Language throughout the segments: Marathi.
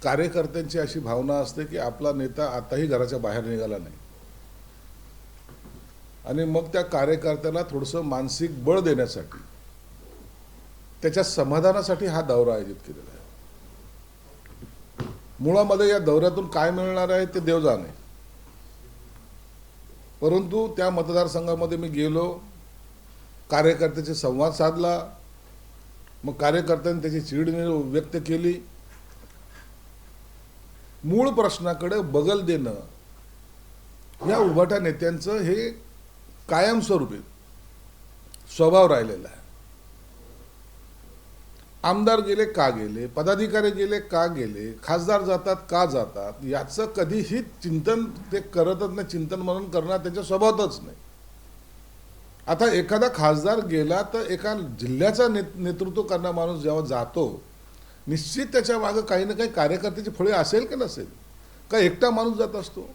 कार्यकर्त्यांची अशी भावना असते की आपला नेता आताही घराच्या बाहेर निघाला नाही, आणि मग त्या कार्यकर्त्याला थोडंसं मानसिक बळ देण्यासाठी, त्याच्या समाधानासाठी हा दौरा आयोजित केलेला आहे. मुळामध्ये या दौऱ्यातून काय मिळणार आहे ते देव जाणे. परंतु त्या मतदारसंघामध्ये मी गेलो, कार्यकर्त्याशी संवाद साधला, मग कार्यकर्त्यांनी त्याची चीड व्यक्त केली. मूळ प्रश्नाकडे बगल देणं या उभाटा नेत्यांचं हे कायमस्वरूपी स्वभाव राहिलेला आहे. आमदार गेले का गेले, पदाधिकारी गेले का गेले, खासदार जातात का जातात, याचं कधीही चिंतन ते करतच नाही. चिंतन म्हणून करणं त्यांच्या स्वभावातच नाही. आता एखादा खासदार गेला तर एका जिल्ह्याचा नेतृत्व करणारा माणूस जेव्हा जातो, निश्चित त्याच्या मागं काही ना काही कार्यकर्त्याची फळे असेल की नसेल, का एकटा माणूस जात असतो.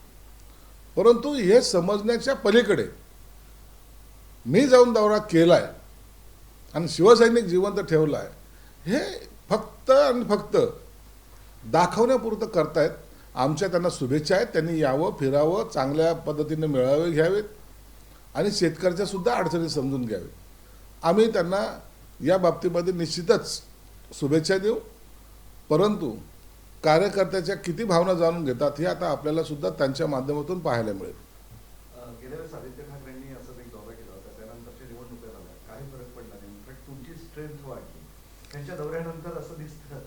परंतु हे समजण्याच्या पलीकडे मी जाऊन दौरा केलाय आणि शिवसैनिक जिवंत ठेवलाय, हे फक्त आणि फक्त दाखवण्यापुरतं करतायत. आमच्या त्यांना शुभेच्छा आहेत. त्यांनी यावं, फिरावं, चांगल्या पद्धतीने मेळावे घ्यावेत आणि शेतकऱ्याच्या सुद्धा अडचणी समजून घ्यावे. आम्ही त्यांना या बाबतीमध्ये निश्चितच शुभेच्छा देऊ. परंतु कार्यकर्त्याच्या किती भावना जाणून घेतात हे आता आपल्याला सुद्धा त्यांच्या माध्यमातून पाहायला मिळेल. गेल्या वेळेस आदित्य ठाकरेंनी असं एक दौरा केला होता, त्यानंतरच्या निवडणुका झाल्या, काही फरक पडला नाही. इनफॅक्ट तुमची स्ट्रेंथ वाढली त्यांच्या दौऱ्यानंतर, असं दिसतं.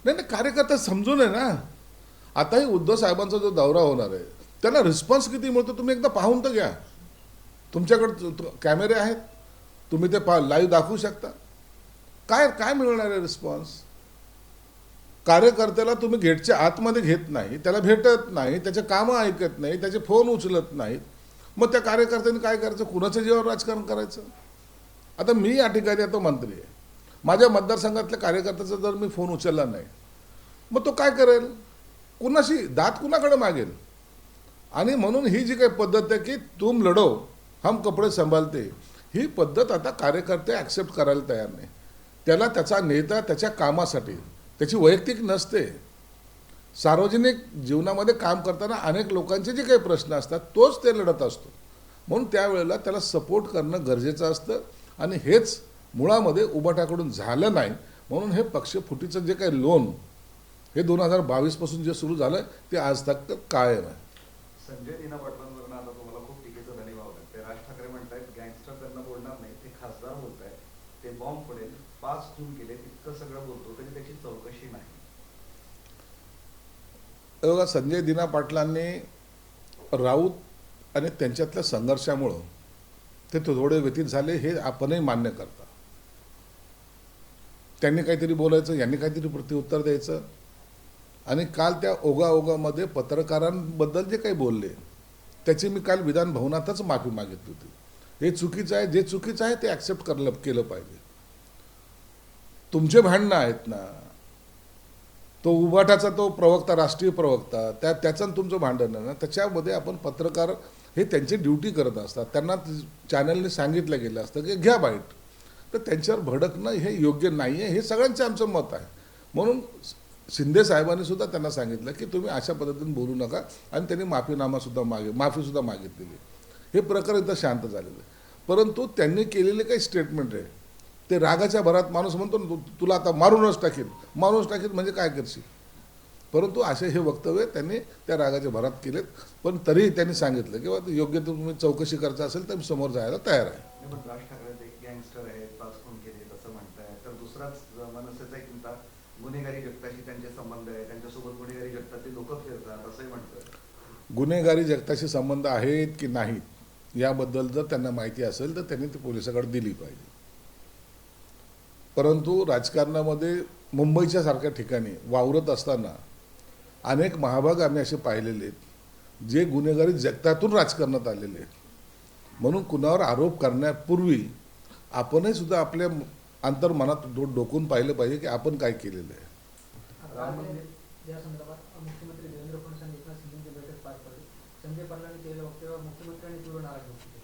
नाही, कार्यकर्ता समजून आहे ना. आताही उद्धव साहेबांचा जो दौरा होणार आहे त्यांना रिस्पॉन्स किती मिळतो तुम्ही एकदा पाहून तर घ्या. तुमच्याकडे कॅमेरे आहेत, तुम्ही ते लाईव्ह दाखवू शकता. काय काय मिळणार आहे रिस्पॉन्स. कार्यकर्त्याला तुम्ही गेटच्या आतमध्ये घेत नाही, त्याला भेटत नाही, त्याचे कामं ऐकत नाही, त्याचे फोन उचलत नाहीत. मग त्या कार्यकर्त्यांनी काय करायचं, कुणाच्या जीवावर राजकारण करायचं. आता मी या ठिकाणी आता मंत्री आहे, माझ्या मतदारसंघातल्या कार्यकर्त्याचा जर मी फोन उचलला नाही, मग तो काय करेल, कुणाशी दात कुणाकडे मागेल. आणि म्हणून ही जी काही पद्धत आहे की तुम लढो हम कपडे संभालते, ही पद्धत आता कार्यकर्ते ॲक्सेप्ट करायला तयार नाही. त्याला त्याचा नेता त्याच्या कामासाठी, त्याची वैयक्तिक नसते, सार्वजनिक जीवनामध्ये काम करताना अनेक लोकांचे जे काही प्रश्न असतात तोच ते लढत असतो. म्हणून त्यावेळेला त्याला सपोर्ट करणं गरजेचं असतं. आणि हेच मुळामध्ये उभाटाकडून झालं नाही. म्हणून हे पक्षफुटीचं जे काही लोन हे 2022 जे सुरू झालं ते आज तक कायम आहे. संजय दिना पाटलांवरनं आता तुम्हाला खूप टीकेचं धनी वावलं. ते राज ठाकरे म्हणतायत गँगस्टर त्यांना बोलणार नाही, ते खासदार बोलत आहेत, ते बॉम्ब पडेल, 5 खून केले, इतकं सगळं बोलतो तरी त्याची चौकशी नाही. बघा, संजय दिना पाटलांनी राऊत आणि त्यांच्यातल्या संघर्षामुळं ते थोडे व्यतीत झाले हे आपणही मान्य करता. त्यांनी काहीतरी बोलायचं, यांनी काहीतरी प्रत्युत्तर द्यायचं. आणि काल त्या ओघामध्ये पत्रकारांबद्दल जे काही बोलले त्याची मी काल विधान भवनातच माफी मागितली होती. हे चुकीचं आहे, जे चुकीचं आहे ते ॲक्सेप्ट केलं पाहिजे. तुमचे भांडणं आहेत ना, तो उभाटाचा तो प्रवक्ता, राष्ट्रीय प्रवक्ता, त्याचं तुमचं भांडण आहे ना, त्याच्यामध्ये आपण पत्रकार हे त्यांची ड्युटी करत असतात. त्यांना चॅनलने सांगितलं गेलं असतं की घ्या बाईट, तर त्यांच्यावर भडकणं हे योग्य नाही आहे, हे सगळ्यांचं आमचं मत आहे. म्हणून शिंदे साहेबांनी सुद्धा त्यांना सांगितलं की तुम्ही अशा पद्धतीने बोलू नका, आणि त्यांनी माफीसुद्धा मागितलेली. हे प्रकरण इथं शांत झालेलं आहे. परंतु त्यांनी केलेले काही स्टेटमेंट आहे ते रागाच्या भरात माणूस म्हणतो ना, तुला आता मारूनच टाकेल म्हणजे काय करशील. परंतु असे हे वक्तव्य त्यांनी त्या रागाच्या भरात केलेत. पण तरीही त्यांनी सांगितलं की योग्य तुम्ही चौकशी करायचं असेल तर मी समोर जायला तयार आहे. राज ठाकरे ते गँगस्टर आहेत, 5 खून केले असं म्हणताय, तर दुसराच मनसेचा एक नेता गुन्हेगारी जगताशी त्यांचे संबंध आहे, त्यांच्यासोबत गुन्हेगारी जगतातले लोक फिरतात असंही म्हणतात. गुन्हेगारी जगताशी संबंध आहेत की नाहीत याबद्दल जर त्यांना माहिती असेल तर त्यांनी ती पोलिसाकडे दिली पाहिजे. परंतु राजकारणामध्ये मुंबईच्या सारख्या ठिकाणी वावरत असताना अनेक महाभाग आम्ही असे पाहिलेले आहेत जे गुन्हेगारी जगतातून राजकारणात आलेले आहेत. म्हणून कुणावर आरोप करण्यापूर्वी आपणही सुद्धा आपल्या अंतर्मनात डोकून पाहिलं पाहिजे की आपण काय केलेलं आहे. राम मंदिर या संदर्भात मुख्यमंत्री देवेंद्र फडणवीस आणि एकनाथ शिंदेची बैठक पार पडली. संजय पाटलांनी केलेलं वक्तव्य मुख्यमंत्र्यांनी तीव्र नाराज होते.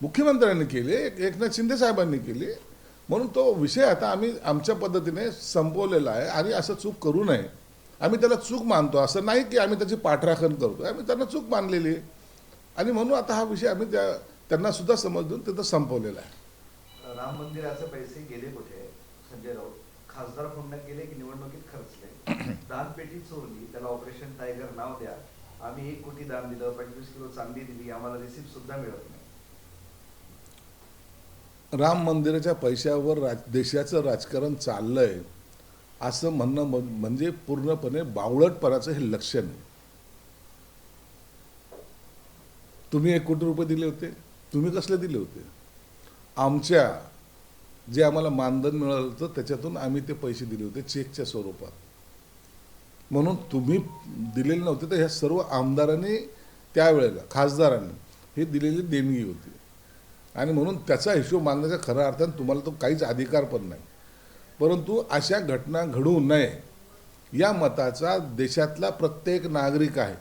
मुख्यमंत्र्यांनी केले, एकनाथ शिंदे साहेबांनी केले. म्हणून तो विषय आता आम्ही आमच्या पद्धतीने संपवलेला आहे. आणि असं चूक करू नये आम्ही त्याला चूक मानतो, असं नाही की आम्ही त्याची पाठराखण करतो, आम्ही त्यांना चूक मानलेली आहे आणि म्हणून आता हा विषय आम्ही त्यांना सुद्धा समजून तिथं संपवलेला आहे. राम मंदिराचे पैसे गेले कुठे? संजय राऊत खासदार फोडण्यात गेले की निवडणुकीत खर्चले? दानपेटी चोरली, त्याला ऑपरेशन टायगर नाव द्या. आम्ही 1 कोटी दान दिलं, 25 किलो चांदी दिली, आम्हाला रिसिप्ट सुद्धा मिळत नाही. राम मंदिराच्या पैशावर देशाचं राजकारण चाललंय असं म्हणणं म्हणजे पूर्णपणे बावळटपणाचं हे लक्षण आहे. तुम्ही 1 कोटी रुपये दिले होते, तुम्ही कसले दिले होते? आमच्या जे आम्हाला मानधन मिळालं होतं त्याच्यातून आम्ही ते पैसे दिले होते चेकच्या स्वरूपात. म्हणून तुम्ही दिलेले नव्हते, तर ह्या सर्व आमदारांनी त्यावेळेला खासदारांनी हे दिलेली देणगी होती आणि म्हणून त्याचा हिशोब मागण्याचा खऱ्या अर्थाने तुम्हाला तो काहीच अधिकार पण नाही. परंतु अशा घटना घडू नये या मताचा देशातला प्रत्येक नागरिक आहे.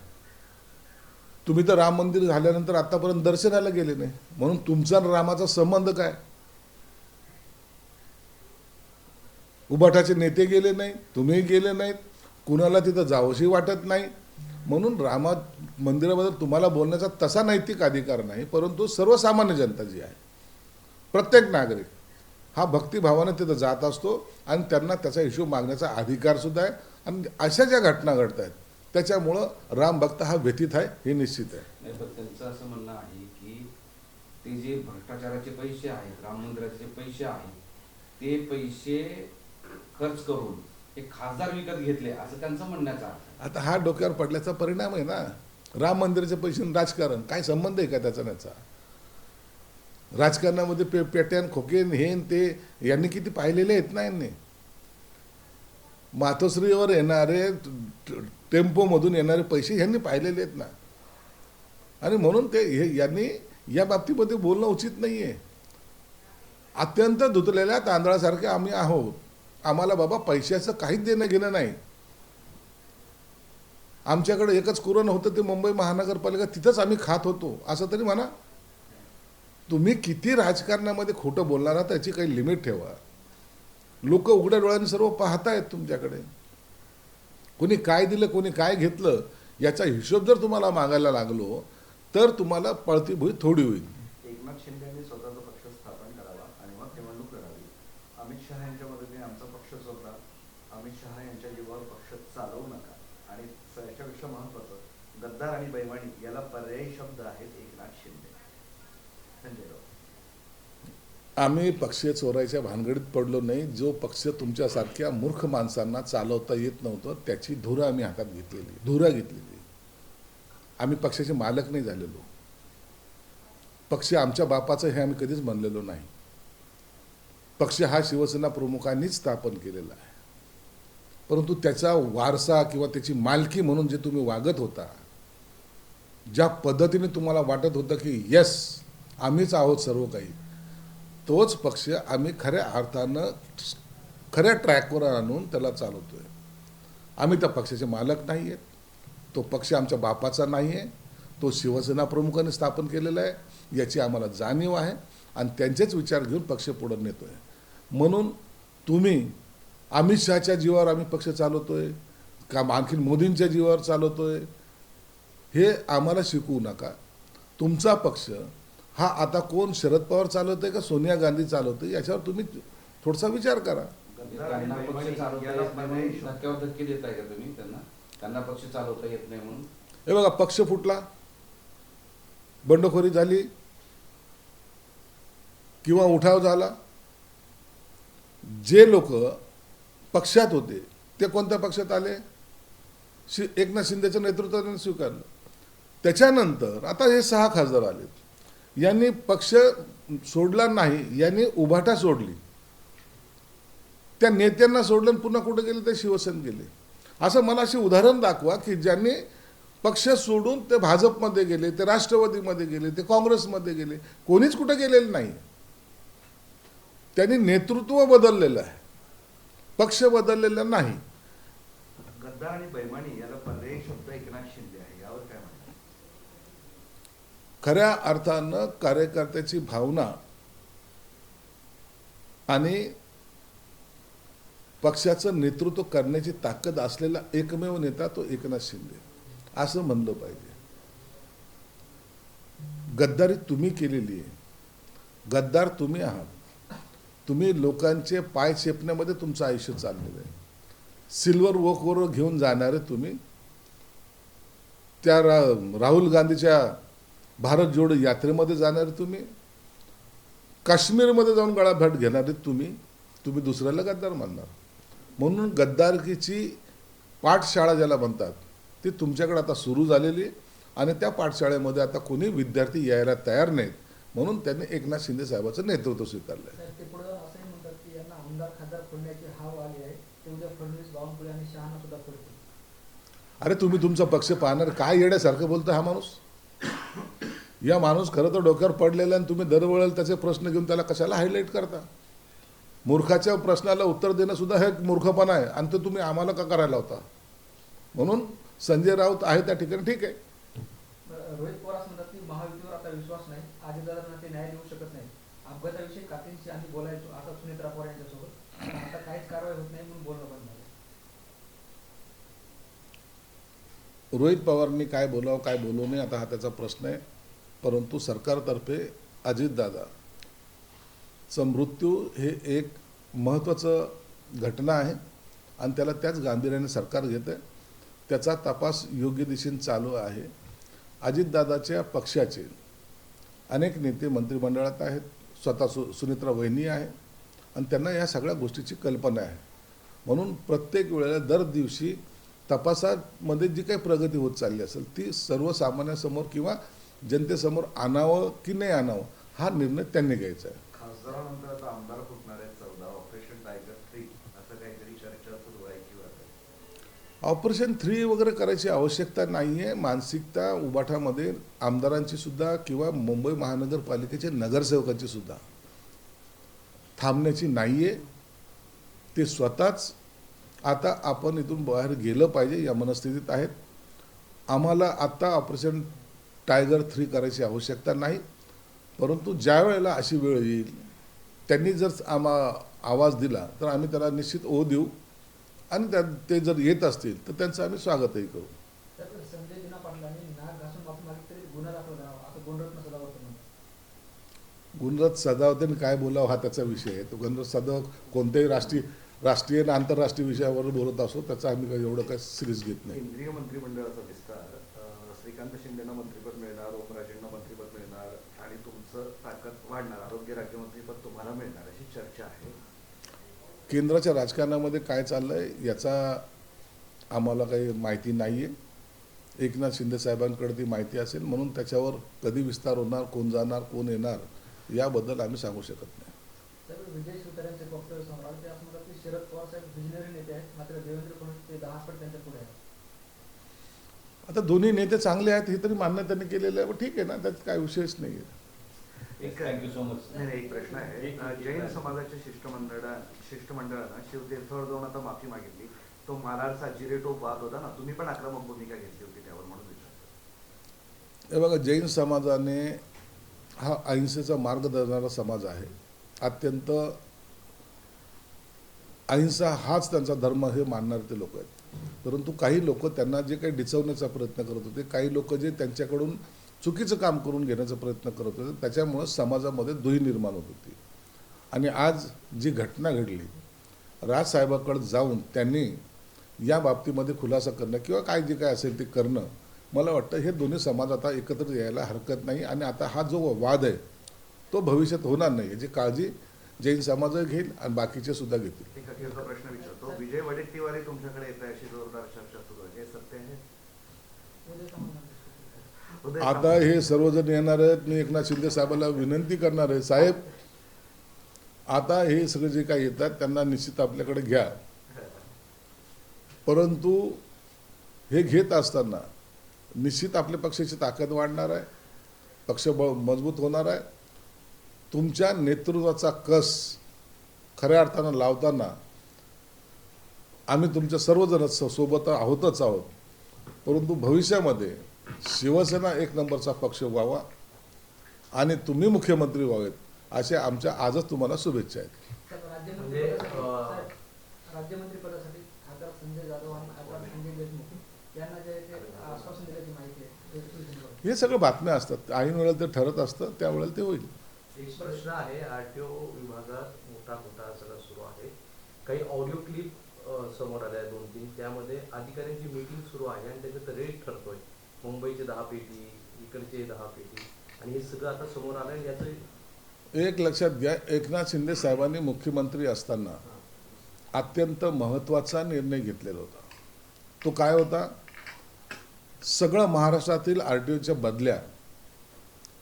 तुम्ही तर राम मंदिर झाल्यानंतर आतापर्यंत दर्शनाला गेले नाही, म्हणून तुमचा आणि रामाचा संबंध काय? उबाटाचे नेते गेले नाही, तुम्ही गेले नाहीत, कुणाला तिथं जावंशी वाटत नाही. म्हणून रामा मंदिराबद्दल तुम्हाला बोलण्याचा तसा नैतिक अधिकार नाही, परंतु सर्वसामान्य जनता जी आहे, प्रत्येक नागरिक हा भक्तिभावाने तिथं जात असतो आणि त्यांना त्याचा हिशोब मागण्याचा अधिकार सुद्धा आहे. आणि अशा ज्या घटना घडत आहेत त्याच्यामुळं राम भक्त हा व्यथित आहे, हे निश्चित आहे. नाही, पण त्यांचं असं म्हणणं आहे की ते जे भ्रष्टाचाराचे पैसे आहेत, राम मंदिराचे जे पैसे आहेत, ते पैसे खर्च करून हे खासदार विकत घेतले, असं त्यांचं म्हणण्याचं आहे. आता हा डोक्यावर पडल्याचा परिणाम आहे ना. राम मंदिराचे पैसे आणि राजकारण काय संबंध आहे का त्याचा? त्याचा राजकारणामध्ये पेट्यान खोकेन हेन ते यांनी किती पाहिलेले आहेत ना. यांनी मातोश्रीवर येणारे टेम्पोमधून येणारे पैसे यांनी पाहिलेले आहेत ना. आणि म्हणून ते यांनी या बाबतीमध्ये बोलणं उचित नाही आहे. अत्यंत धुतलेल्या तांदळासारखे आम्ही आहोत. आम्हाला बाबा पैशाचं काहीच देणं घेणं नाही. आमच्याकडे एकच कुरण होतं, ते मुंबई महानगरपालिका, तिथंच आम्ही खात होतो असं तरी म्हणा. तुम्ही किती राजकारणामध्ये खोटं बोलणार आहात त्याची काही लिमिट ठेवा. लोक उघड्या डोळ्यांनी सर्व पाहतायत तुमच्याकडे. कोणी काय दिलं, कोणी काय घेतलं याचा हिशोब जर तुम्हाला मागायला लागलो तर तुम्हाला पळती भुई थोडी होईल. एकनाथ शिंदेंनी स्वतःचा पक्ष स्थापन करावा आणि मग निवडणूक लढावी. अमित शहा यांच्या मदतीने आमचा पक्ष चोरला, अमित शहा यांच्या जीवावर पक्ष चालवू नका. आणि याच्यापेक्षा महत्वाचं, गद्दार आणि बैमानी याला पर्यायी शब्द आहेत एकनाथ शिंदे. संजय राऊत, आम्ही पक्ष चोरायच्या भानगडीत पडलो नाही. जो पक्ष तुमच्यासारख्या मूर्ख माणसांना चालवता येत नव्हतं त्याची धुरा आम्ही हातात घेतलेली, धुरा घेतलेली. आम्ही पक्षाचे मालक नाही झालेलो. पक्ष आमच्या बापाचं हे आम्ही कधीच म्हणलेलो नाही. पक्ष हा शिवसेना प्रमुखांनीच स्थापन केलेला आहे. परंतु त्याचा वारसा किंवा त्याची मालकी म्हणून जे तुम्ही वागत होता, ज्या पद्धतीने तुम्हाला वाटत होतं की यस आम्हीच आहोत सर्व काही, तोच पक्ष आम्ही खऱ्या अर्थानं खऱ्या ट्रॅकवर आणून त्याला चालवतोय. आम्ही त्या पक्षाचे मालक नाही आहेत. तो पक्ष आमच्या बापाचा नाही आहे. तो शिवसेना प्रमुखांनी स्थापन केलेला आहे याची आम्हाला जाणीव आहे आणि त्यांचेच विचार घेऊन पक्ष पुढे नेतोय. म्हणून तुम्ही अमित शहाच्या जीवावर आम्ही पक्ष चालवतोय का आणखीन मोदींच्या जीवावर चालवतोय हे आम्हाला शिकवू नका. तुमचा पक्ष हा आता कोण शरद पवार चालवतोय का सोनिया गांधी चालवते याच्यावर तुम्ही थोडासा विचार करा. त्यांना पक्ष चालवता येत नाही म्हणून धक्क्यावर धक्के देताय का तुम्ही त्यांना पक्ष चालवता येत नाही म्हणून? हे बघा, पक्ष फुटला, बंडखोरी झाली किंवा उठाव झाला, जे लोक पक्षात होते ते कोणत्या पक्षात आले? एकनाथ शिंदेच्या नेतृत्वाने स्वीकारलं. त्याच्यानंतर आता हे 6 खासदार आले. यांनी पक्ष सोडला नाही, यांनी उभाटा सोडली. त्या नेत्यांना सोडलं आणि पुन्हा कुठे गेले? ते शिवसेनेत गेले. असं मला असे उदाहरण दाखवा की ज्यांनी पक्ष सोडून ते भाजपमध्ये गेले, ते राष्ट्रवादीमध्ये गेले, ते काँग्रेसमध्ये गेले. कोणीच कुठे गेलेलं नाही. त्यांनी नेतृत्व बदललेलं आहे, पक्ष बदललेला नाही. गद्दार आणि बैमानी याला पर्यायी शब्द एकनाथ शिंदे आहे, यावर काय म्हणतात? खऱ्या अर्थानं कार्यकर्त्याची भावना आणि पक्षाचं नेतृत्व करण्याची ताकद असलेला एकमेव नेता तो एकनाथ शिंदे असं म्हणलं पाहिजे. गद्दारी तुम्ही केलेली आहे, गद्दार तुम्ही आहात. तुम्ही लोकांचे पाय चेपण्यामध्ये तुमचं आयुष्य चाललेलं आहे. सिल्वर वॉकवर घेऊन जाणारे तुम्ही, त्या राहुल गांधीच्या भारत जोडो यात्रेमध्ये जाणारे तुम्ही, काश्मीरमध्ये जाऊन गळाभेट घेणारे तुम्ही दुसऱ्याला गद्दार मानणार. म्हणून गद्दारकीची पाठशाळा ज्याला म्हणतात ती तुमच्याकडे आता सुरू झालेली आहे आणि त्या पाठशाळेमध्ये आता कोणी विद्यार्थी यायला तयार नाहीत. म्हणून त्यांनी एकनाथ शिंदे साहेबांचं नेतृत्व स्वीकारलं आहे. साहेब, ते पुढे असंही म्हणतात की यांना आमदार खासदार फोडण्याची हाव आली आहे. ते उद्या फडणवीस, बावनकुळे आणि शहाना सुद्धा फोडतील. अरे तुम्ही तुमचा पक्ष पाहणार, काय येण्यासारखं बोलतो हा माणूस. या माणूस खरं तर डोक्यावर पडलेला आणि तुम्ही दरवेळेला त्याचे प्रश्न घेऊन त्याला कशाला हायलाईट करता. मूर्खाच्या प्रश्नाला उत्तर देणं सुद्धा हे मूर्खपणा आहे आणि तो तुम्ही आम्हाला का करायला होता. म्हणून संजय राऊत आहे त्या ठिकाणी ठीक आहे. रोहित पवार असं म्हणतात की महायुतीवर आता विश्वास नाही, अजितदादांना ते न्याय देऊ शकत नाही. अपघाताविषयी काकींशी आम्ही बोलायचो, आता सुनेत्रा पवार यांच्यासोबत, पण आता काहीच कारवाई होत नाही म्हणून बोलणं बंद झालं. रोहित पवारांनी काय बोलावं काय बोलू नये आता हा त्याचा प्रश्न आहे. परंतु सरकारतर्फे अजितदादाचं मृत्यू हे एक महत्त्वाचं घटना आहे आणि त्याला त्याच गांभीर्याने सरकार घेतं आहे. त्याचा तपास योग्य दिशेने चालू आहे. अजितदादाच्या पक्षाचे अनेक नेते मंत्रिमंडळात आहेत, स्वतः सुनेत्रा वहिनी आहे आणि त्यांना या सगळ्या गोष्टीची कल्पना आहे. म्हणून प्रत्येक वेळेला दर दिवशी तपासामध्ये जी काही प्रगती होत चालली असेल ती सर्वसामान्यासमोर किंवा जनतेसमोर आणावं की नाही आणावं हा निर्णय त्यांनी घ्यायचा आहे. खासदारानंतर आता आमदार फुटणार आहेत 14, ऑपरेशन टायगर 3 असं काहीतरी चर्चा सुरू आहे किंवा ऑपरेशन 3 वगैरे करायची आवश्यकता नाही आहे. मानसिकता उबाठामध्ये आमदारांची सुद्धा किंवा मुंबई महानगरपालिकेच्या नगरसेवकांची सुद्धा थांबण्याची नाही आहे. ते स्वतःच आता आपण इथून बाहेर गेलं पाहिजे या मनस्थितीत आहेत. आम्हाला आत्ता ऑपरेशन टायगर 3 करायची आवश्यकता नाही. परंतु ज्या वेळेला अशी वेळ येईल त्यांनी जर आवाज दिला तर आम्ही त्याला निश्चित ओ देऊ आणि ते जर येत असतील तर त्यांचं आम्ही स्वागतही करू. त्यात संजय दिना पाटलांनी नाक घासून माफी मागितली तरी गुन्हा दाखल करावा असं गुणरत्न सदावर्ते म्हणतात. गुणरथ सदावर्तेने काय बोलावं हा त्याचा विषय आहे. तो गुणरथ सदावर्ते कोणत्याही राष्ट्रीय आणि आंतरराष्ट्रीय विषयावर बोलत असो त्याचा आम्ही काही एवढं काही सिरियस घेत नाही. केंद्रीय मंत्रिमंडळाचा विस्तार, श्रीकांत शिंदेना मंत्रिपद मिळणार, ओमराजेंना मंत्रिपद मिळणार आणि तुमचं ताकद वाढणार, आरोग्य राज्यमंत्रीपद तुम्हाला मिळणार अशी चर्चा आहे. केंद्राच्या राजकारणामध्ये काय चाललंय याचा आम्हाला काही माहिती नाही आहे. एकनाथ शिंदे साहेबांकडे ती माहिती असेल म्हणून त्याच्यावर कधी विस्तार होणार, कोण जाणार, कोण येणार याबद्दल आम्ही सांगू शकत नाही. साहेब, विजय शिवतारेंचे वक्तव्य समोर आलं. ते असं म्हणतात की शरद पवार साहेब विजनरी नेते आहेत, मात्र देवेंद्र फडणवीस ते 10 पट त्यांच्या पुढे आहेत. आता दोन्ही नेते चांगले आहेत हे तरी मान्य त्यांनी केलेलं आहे. ठीक आहे ना, त्यात काय विषयच नाही आहे. Thank you so much. एक प्रश्न आहे. जैन समाजाच्या शिष्टमंडळानं शिवतीर्थावर जाऊन आता माफी मागितली. तो मालाडचा जिरेटोप वाद होता ना, तुम्ही पण आक्रमक भूमिका घेतली होती त्यावर, म्हणून विचारतो. हे बघा, जैन समाजाने हा अहिंसेचा मार्ग धरणारा समाज आहे. अत्यंत अहिंसा हाच त्यांचा धर्म हे मानणारे ते लोक आहेत. परंतु काही लोक त्यांना जे काही डिचवण्याचा प्रयत्न करत होते, काही लोक जे त्यांच्याकडून चुकीचं काम करून घेण्याचा प्रयत्न करत होते, त्याच्यामुळं समाजामध्ये दुही निर्माण होत होती. आणि आज जी घटना घडली, राजसाहेबाकडे जाऊन त्यांनी या बाबतीमध्ये खुलासा करणं किंवा काय जे काय असेल ते करणं, मला वाटतं हे दोन्ही समाज आता एकत्र यायला हरकत नाही. आणि आता हा जो वाद आहे तो भविष्यात होणार नाही याची काळजी जैन समाज घेईल आणि बाकीचे सुद्धा घेतील. एक अखेरचा प्रश्न विचारतो. विजय वडेट्टीवार तुमच्याकडे येत आहे अशी जोरदार चर्चा सुरू आहे, हे सत्य आहे? उदय सामंत आता हे सर्वजण येणार आहेत. मी एकनाथ शिंदे साहेबांना विनंती करणार आहे, साहेब आता हे सगळे जे काही येतात त्यांना निश्चित आपल्याकडे घ्या. परंतु हे घेत असताना निश्चित आपल्या पक्षाची ताकद वाढणार आहे, पक्ष मजबूत होणार आहे. तुमच्या नेतृत्वाचा कस खऱ्या अर्थानं लावताना आम्ही तुमच्या सर्वजण सोबत आहोतच आहोत. परंतु भविष्यामध्ये शिवसेना एक नंबरचा पक्ष व्हावा आणि तुम्ही मुख्यमंत्री व्हावेत अशा आमच्या आजच तुम्हाला शुभेच्छा आहेत. राज्यमंत्री पदासाठी खासदार संजय जाधव आणि खासदार संजय देशमुख यांना जे ते आश्वासन दिल्याची माहिती आहे ते हे सगळं बातम्या असतात, ऐन वेळेला ते ठरत असतं, त्यावेळेला ते होईल. एक प्रश्न आहे. आरटीओ विभागात मोठा घोटाळा सगळा सुरू आहे. काही ऑडिओ क्लिप समोर आल्या 2-3, त्यामध्ये अधिकाऱ्यांची मीटिंग सुरू आहे आणि त्याच्यात रेट ठरतोय. मुंबईचे 10 पेटी, इकडचे 10 पेटी, आणि हे सगळं आता समोर आलंय. याचं एक लक्षात घ्या, एकनाथ शिंदे साहेबांनी मुख्यमंत्री असताना अत्यंत महत्त्वाचा निर्णय घेतलेला होता. तो काय होता? सगळं महाराष्ट्रातील आरटीओच्या बदल्या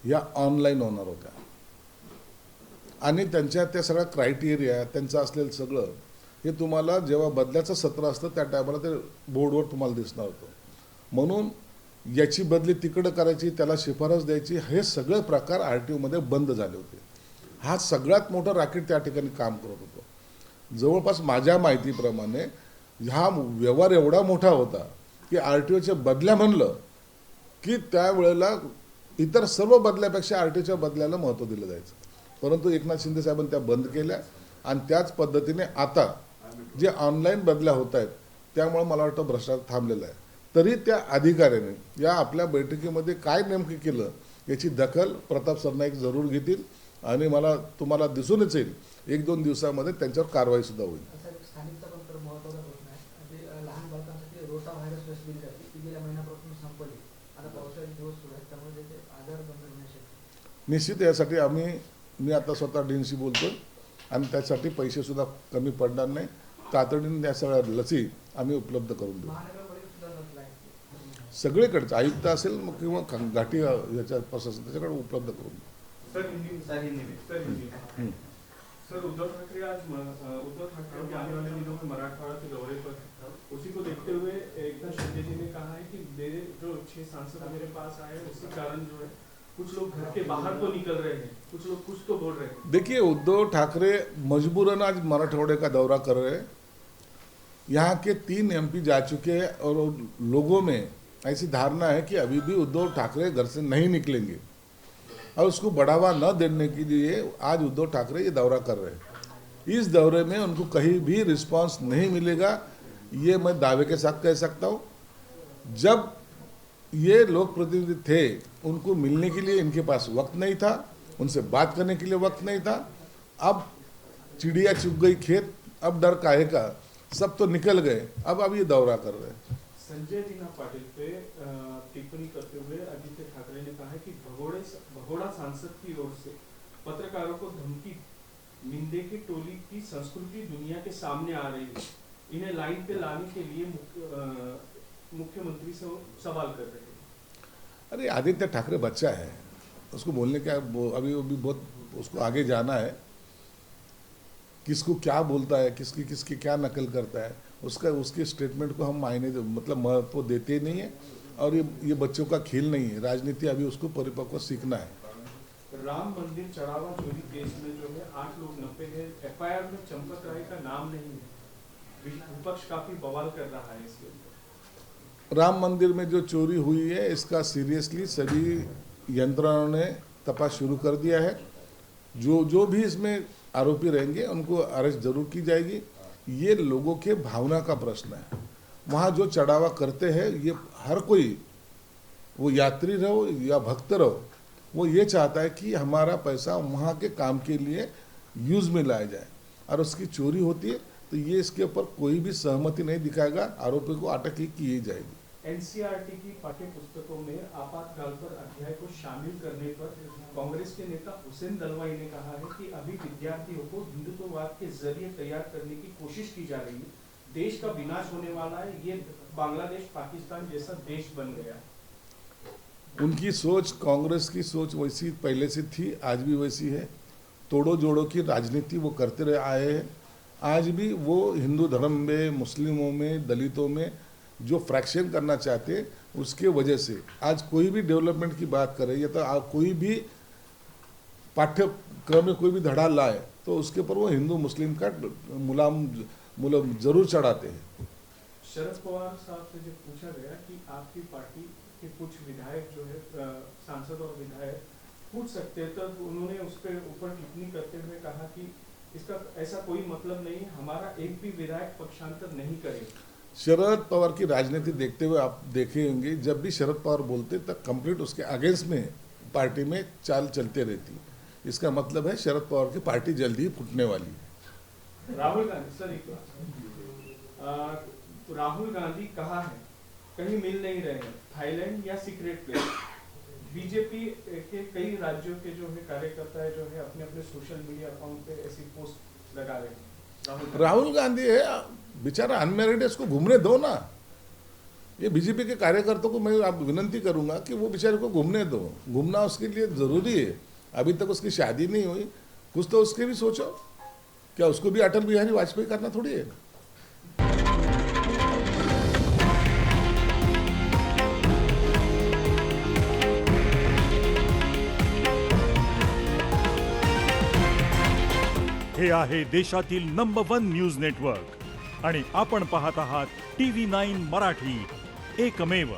या ऑनलाईन होणार होत्या आणि त्यांच्या त्या सगळ्या क्रायटेरिया त्यांचं असलेलं सगळं हे तुम्हाला जेव्हा बदल्याचं सत्र असतं त्या टायमाला ते बोर्डवर तुम्हाला दिसणार होतं. म्हणून याची बदली तिकडं करायची, त्याला शिफारस द्यायची, हे सगळे प्रकार आरटीओमध्ये बंद झाले होते. हा सगळ्यात मोठा राकेट त्या ठिकाणी काम करत होतो. जवळपास माझ्या माहितीप्रमाणे हा व्यवहार एवढा मोठा होता की आरटीओच्या बदल्या म्हणलं की त्यावेळेला इतर सर्व बदल्यापेक्षा आरटीओच्या बदल्याला महत्त्व दिलं जायचं. परंतु एकनाथ शिंदे साहेबांनी त्या बंद केल्या आणि त्याच पद्धतीने आता जे ऑनलाईन बदल्या होत आहेत त्यामुळे मला वाटतं भ्रष्टाचार थांबलेला आहे. तरी त्या अधिकाऱ्याने या आपल्या बैठकीमध्ये काय नेमकं केलं याची दखल प्रताप सरनाईक जरूर घेतील आणि मला तुम्हाला दिसूनच येईल 1-2 दिवसामध्ये त्यांच्यावर कारवाई सुद्धा होईल. स्थानिकचा पण तर महत्त्वाचा प्रश्न आहे. जे लहान बालकांसाठी रोटा व्हायरस लस दिली जाते ती गेल्या महिन्यापासून संपली. आता पावसाळ्याचे दिवस सुरू आहेत त्यामुळे त्याचे आजार बंद होण्यासाठी निश्चित यासाठी मी आता स्वतः डीनशी बोलतो आणि त्यासाठी पैसेसुद्धा कमी पडणार नाही. तातडीने या सगळ्या लसी आम्ही उपलब्ध करून देऊ. महानगरपालिका सुद्धा लस लागते सगळीकडचं आयुक्त असेल किंवा घाटी याच्या प्रशासन त्याच्याकडे उपलब्ध करून देऊ. सर उद्धव ठाकरे आने वाले दिनों में मराठवाड़ा के दौरे पर है, उसी को देखते हुए एकनाथ शिंदे जी ने कहा है कि मेरे जो 6 सांसद मेरे पास आए हैं उसी कारण जो है कुछ लोग घर के बाहर तो निकल रहे हैं, कुछ लोग कुछ तो बोल रहे हैं. देखिए, उद्धव ठाकरे मजबूरन आज मराठवाड़े का दौरा कर रहे हैं. यहाँ के 3 एमपी जा चुके हैं और लोगों में ऐसी धारणा है कि अभी भी उद्धव ठाकरे घर से नहीं निकलेंगे और उसको बढ़ावा न देने के लिए आज उद्धव ठाकरे ये दौरा कर रहे हैं. इस दौरे में उनको कहीं भी रिस्पांस नहीं मिलेगा, ये मैं दावे के साथ कह सकता हूँ. जब ये लोक प्रतिनिधि थे उनको मिलने के लिए इनके पास वक्त नहीं था, उनसे बात करने के लिए वक्त नहीं था. अब चिड़िया चुग गई खेत, अब डर काहे का, सब तो निकल गए, अब ये दौरा कर रहे हैं. संजय दीना पाटिल पे टिप्पणी करते हुए आदित्य ठाकरे ने कहा है कि भगोड़ा सांसद की ओर से पत्रकारों को धमकी, निंदे की टोली की संस्कृति दुनिया के सामने आ रही है. इन्हें लाइन पे लाने के लिए मुख्यमंत्री से सवाल कर रहे हैं. अरे आदित्य ठाकरे बच्चा है, उसको बोलने का अभी बहुत उसको आगे जाना है. किसको क्या बोलता है, किसकी क्या नकल करता है, उसके स्टेटमेंट को हम मतलब महत्व देते ही नहीं है. और ये बच्चों का खेल नहीं है, राजनीति अभी उसको परिपक्व सीखना है. राम मंदिर चढ़ावा चोरी केस में जो है 8 लोग नपे गए. एफआईआर में चंपत राय का नाम नहीं है. विपक्ष काफी बवाल कर रहा है इसके ऊपर. राम मंदिर में जो चोरी हुई है इसका सीरियसली सभी यंत्रणाओं ने तपास शुरू कर दिया है. जो भी इसमें आरोपी रहेंगे उनको अरेस्ट जरूर की जाएगी. ये लोगों के भावना का प्रश्न है. वहाँ जो चढ़ावा करते हैं ये हर कोई, वो यात्री रहो या भक्त रहो, वो ये चाहता है कि हमारा पैसा वहाँ के काम के लिए यूज़ में लाया जाए. और उसकी चोरी होती है तो ये इसके ऊपर कोई भी सहमति नहीं दिखाएगा, आरोपी को अटक ही की जाएगी. एनसीईआरटी की पाठ्य पुस्तकों में आपातकाल पर अध्याय को शामिल करने पर कांग्रेस के नेता हुसैन दलवाई ने कहा है कि अभी विद्यार्थियों को हिंदुत्ववाद के जरिए तैयार करने की कोशिश की जा रही है. देश का विनाश होने वाला है. ये बांग्लादेश पाकिस्तान जैसा देश बन गया. उनकी सोच, कांग्रेस की सोच वैसी पहले से थी, आज भी वैसी है. तोड़ो जोड़ो की राजनीति वो करते रहे आए हैं. आज भी वो हिंदू धर्म में, मुस्लिमों में, दलितों में जो फ्रैक्शन करना चाहते हैं उसके वजह से आज कोई भी डेवलपमेंट की बात करे या तो कोई भी पाठ्यक्रम में कोई भी धड़ा लाए तो उसके ऊपर वो हिंदू मुस्लिम का मुलाम जरूर चढ़ाते हैं. शरद पवार साहब से जब पूछा गया कि आपकी पार्टी के कुछ विधायक जो है सांसद और विधायक पूछ सकते हैं, तब उन्होंने उस पर ऊपर टिप्पणी करते हुए कहा कि इसका ऐसा कोई मतलब नहीं है। हमारा एक भी विधायक पक्षांतर नहीं करेगा। शरद पवार की राजनीति देखते हुए आप देखे होंगे, जब भी शरद पवार बोलते तब कंप्लीट उसके अगेंस्ट में पार्टी में चाल चलते रहती। इसका मतलब है शरद पवार की पार्टी जल्दी ही फूटने वाली है। राहुल गांधी सर, एक राहुल गांधी कहाँ है? कहीं मिल नहीं रहे हैं, थाईलैंड या सीक्रेट प्लेस। बीजेपी के कई राज्यों के जो है कार्यकर्ता है जो है अपने अपने सोशल मीडिया अकाउंट पे ऐसी पोस्ट लगा रहे हैं। राहुल गांधी है बेचारा अनमेरिड है, इसको घूमने दो ना। ये बीजेपी के कार्यकर्ताओं को मैं आप विनंती करूंगा कि वो बेचारे को घूमने दो। घूमना उसके लिए जरूरी है। अभी तक उसकी शादी नहीं हुई, कुछ तो उसके भी सोचो। क्या उसको भी अटल बिहारी वाजपेयी करना थोड़ी है? हे आहे देशातील नंबर 1 न्यूज नेटवर्क आणि आपण पाहत आहात TV9 मराठी, एकमेव.